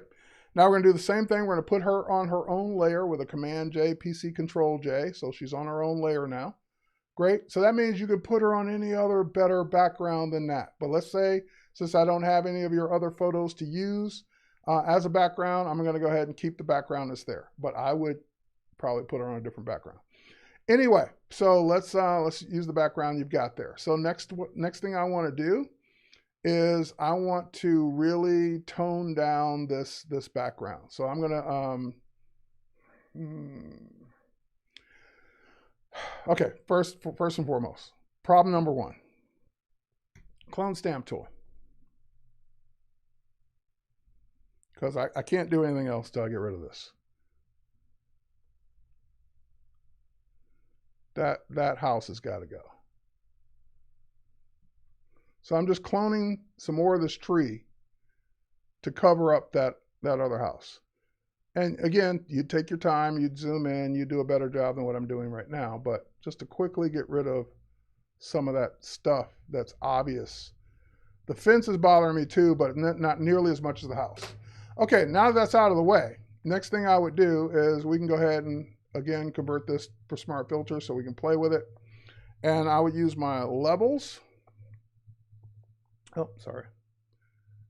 Speaker 1: Now we're going to do the same thing. We're going to put her on her own layer with a Command J, PC Control J. So she's on her own layer now. Great. So that means you could put her on any other better background than that. But let's say, since I don't have any of your other photos to use as a background, I'm going to go ahead and keep the background that's there. But I would probably put her on a different background. Anyway, so let's use the background you've got there. So next thing I want to do is I want to really tone down this background. So I'm gonna okay, first and foremost, problem number one, clone stamp tool. Because I can't do anything else till I get rid of this. That house has got to go. So I'm just cloning some more of this tree to cover up that other house. And again, you'd take your time, you'd zoom in, you'd do a better job than what I'm doing right now. But just to quickly get rid of some of that stuff that's obvious. The fence is bothering me too, but not nearly as much as the house. Okay, now that's out of the way, next thing I would do is we can go ahead and, again, convert this for smart filter so we can play with it. And I would use my levels. Oh, sorry.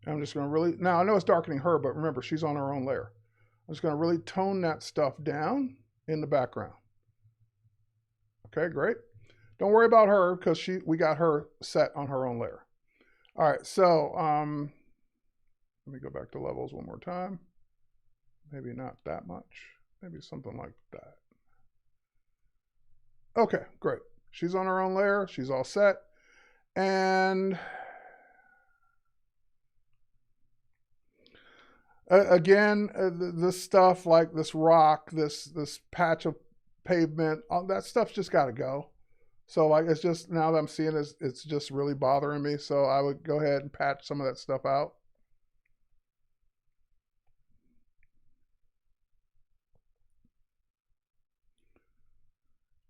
Speaker 1: I'm just going to really, now I know it's darkening her, but remember, she's on her own layer. I'm just going to really tone that stuff down in the background. Okay, great. Don't worry about her because we got her set on her own layer. All right, so let me go back to levels one more time. Maybe not that much. Maybe something like that. Okay, great. She's on her own layer. She's all set. And again, this stuff like this rock, this patch of pavement, all that stuff's just got to go. So like it's just, now that I'm seeing it, it's just really bothering me. So I would go ahead and patch some of that stuff out.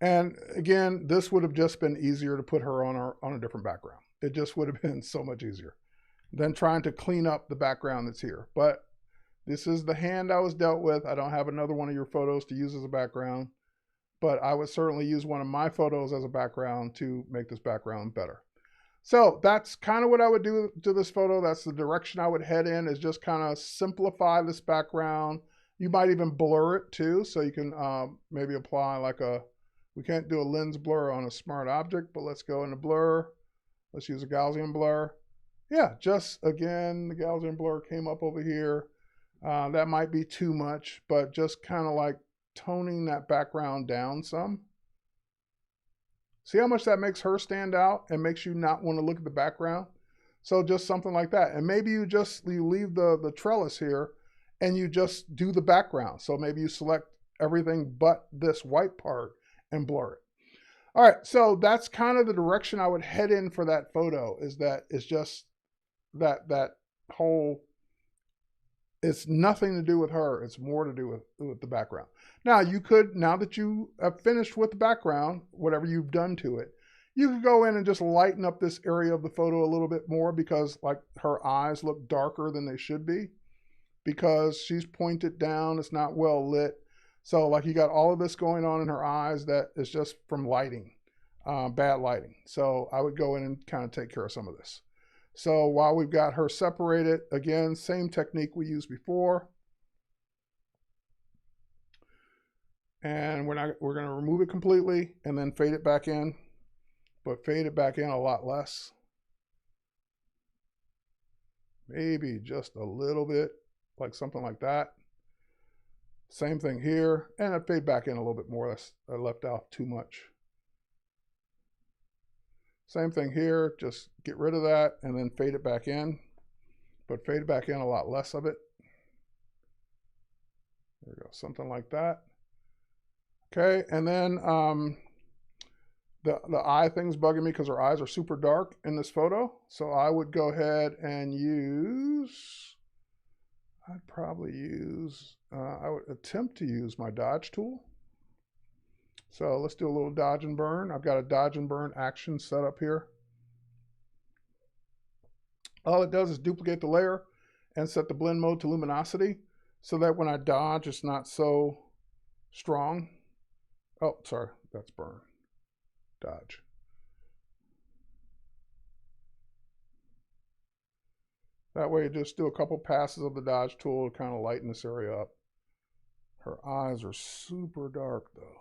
Speaker 1: And again, this would have just been easier to put her on a different background. It just would have been so much easier than trying to clean up the background that's here. But this is the hand I was dealt with. I don't have another one of your photos to use as a background, but I would certainly use one of my photos as a background to make this background better. So that's kind of what I would do to this photo. That's the direction I would head in, is just kind of simplify this background. You might even blur it too. So you can maybe apply like we can't do a lens blur on a smart object, but let's go into blur. Let's use a Gaussian blur. Yeah, just again, the Gaussian blur came up over here. That might be too much, but just kind of like toning that background down some. See how much that makes her stand out and makes you not want to look at the background? So just something like that. And maybe you leave the trellis here and you just do the background. So maybe you select everything but this white part and blur it. All right, so that's kind of the direction I would head in for that photo, is that it's just that whole, it's nothing to do with her. It's more to do with the background. Now you could, now that you have finished with the background, whatever you've done to it, you could go in and just lighten up this area of the photo a little bit more, because like her eyes look darker than they should be because she's pointed down. It's not well lit. So like you got all of this going on in her eyes that is just from lighting, bad lighting. So I would go in and kind of take care of some of this. So while we've got her separated, again, same technique we used before. And we're going to remove it completely and then fade it back in, but fade it back in a lot less. Maybe just a little bit, like something like that. Same thing here, and I fade back in a little bit more. I left out too much. Same thing here, just get rid of that and then fade it back in, but fade it back in a lot less of it. There we go, something like that. Okay, and then the eye thing's bugging me because her eyes are super dark in this photo. So I would go ahead and use, I'd probably use, I would attempt to use my dodge tool. So let's do a little dodge and burn. I've got a dodge and burn action set up here. All it does is duplicate the layer and set the blend mode to luminosity so that when I dodge, it's not so strong. Oh, sorry, that's burn. Dodge. That way, just do a couple passes of the dodge tool to kind of lighten this area up. Her eyes are super dark, though.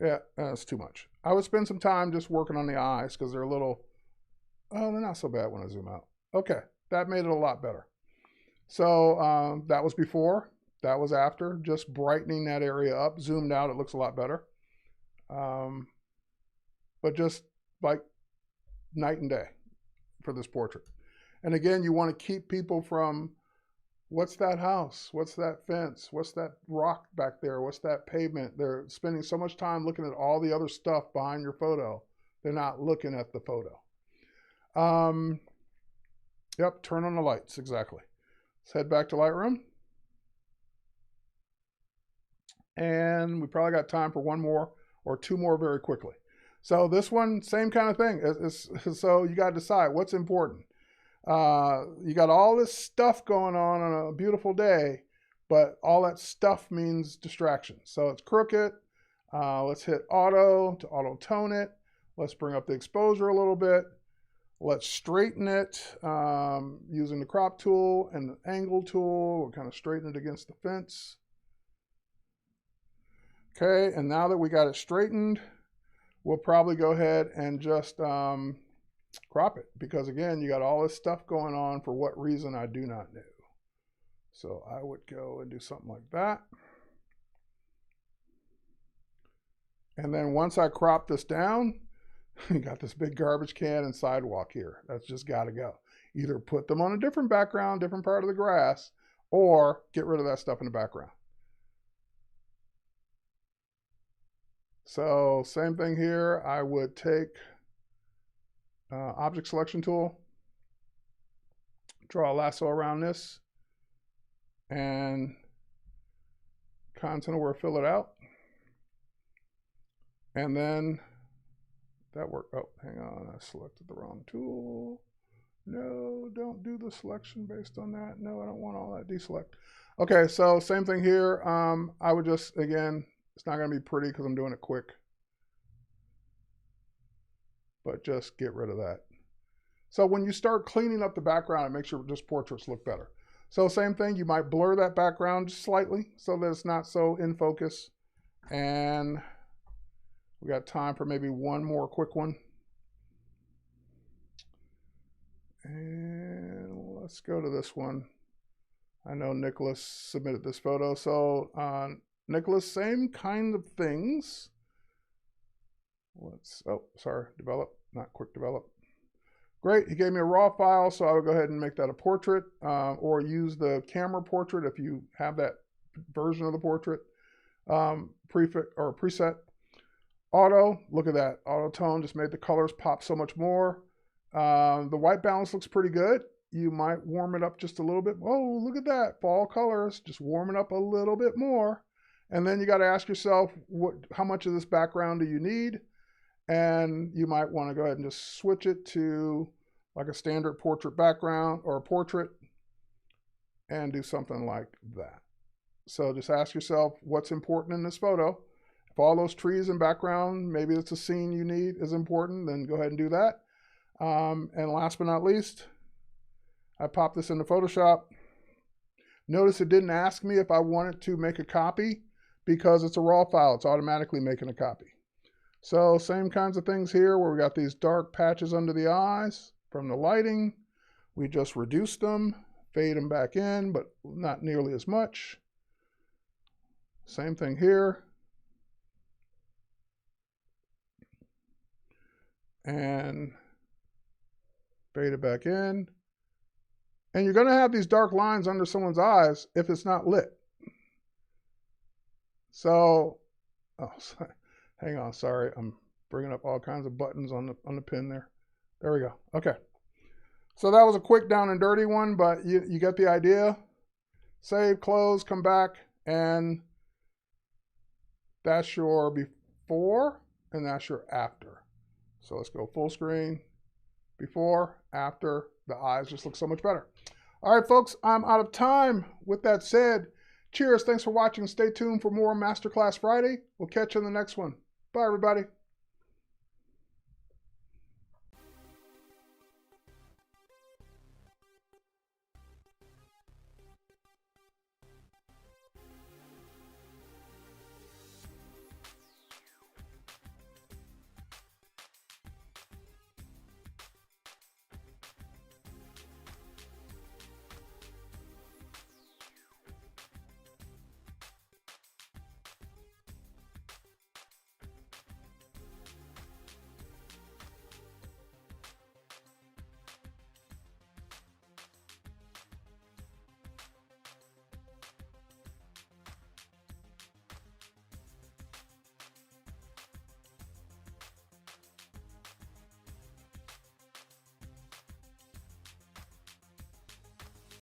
Speaker 1: Yeah, that's too much. I would spend some time just working on the eyes because they're a little, oh, they're not so bad when I zoom out. Okay, that made it a lot better. So that was before, that was after, just brightening that area up. Zoomed out, it looks a lot better. But just like night and day for this portrait. And again, you want to keep people from, what's that house? What's that fence? What's that rock back there? What's that pavement? They're spending so much time looking at all the other stuff behind your photo. They're not looking at the photo. Yep, turn on the lights, exactly. Let's head back to Lightroom. And we probably got time for one more or two more very quickly. So this one, same kind of thing. So you got to decide what's important. You got all this stuff going on a beautiful day, but all that stuff means distraction. So it's crooked. Let's hit auto to auto tone it. Let's bring up the exposure a little bit. Let's straighten it using the crop tool and the angle tool. We'll kind of straighten it against the fence. Okay, and now that we got it straightened, we'll probably go ahead and just crop it because again, you got all this stuff going on for what reason I do not know. So I would go and do something like that. And then once I crop this down, you got this big garbage can and sidewalk here. That's just got to go. Either put them on a different background, different part of the grass, or get rid of that stuff in the background. So same thing here. I would take object selection tool, draw a lasso around this, and content aware fill it out. And then that worked. Oh, hang on. I selected the wrong tool. No, don't do the selection based on that. No, I don't want all that. Deselect. Okay, so same thing here. I would just, again, it's not going to be pretty because I'm doing it quick. But just get rid of that. So when you start cleaning up the background, it makes your just portraits look better. So same thing, you might blur that background just slightly so that it's not so in focus. And we got time for maybe one more quick one. And let's go to this one. I know Nicholas submitted this photo. So Nicholas, same kind of things. Develop, not quick develop. Great, he gave me a raw file, so I would go ahead and make that a portrait or use the camera portrait if you have that version of the portrait. Prefix or preset. Auto, look at that. Auto tone just made the colors pop so much more. The white balance looks pretty good. You might warm it up just a little bit. Oh, look at that. Fall colors, just warm it up a little bit more. And then you got to ask yourself, how much of this background do you need? And you might want to go ahead and just switch it to like a standard portrait background or a portrait, and do something like that. So just ask yourself what's important in this photo. If all those trees in background, maybe it's a scene you need, is important, then go ahead and do that. And last but not least, I popped this into Photoshop. Notice it didn't ask me if I wanted to make a copy because it's a raw file. It's automatically making a copy. So same kinds of things here where we got these dark patches under the eyes from the lighting. We just reduced them, fade them back in, but not nearly as much. Same thing here. And fade it back in. And you're going to have these dark lines under someone's eyes if it's not lit. So, oh, hang on, sorry. I'm bringing up all kinds of buttons on the pin there. There we go. Okay. So that was a quick down and dirty one, but you get the idea. Save, close, come back, and that's your before, and that's your after. So let's go full screen. Before, after, the eyes just look so much better. All right, folks, I'm out of time. With that said, cheers. Thanks for watching. Stay tuned for more Masterclass Friday. We'll catch you in the next one. Bye, everybody.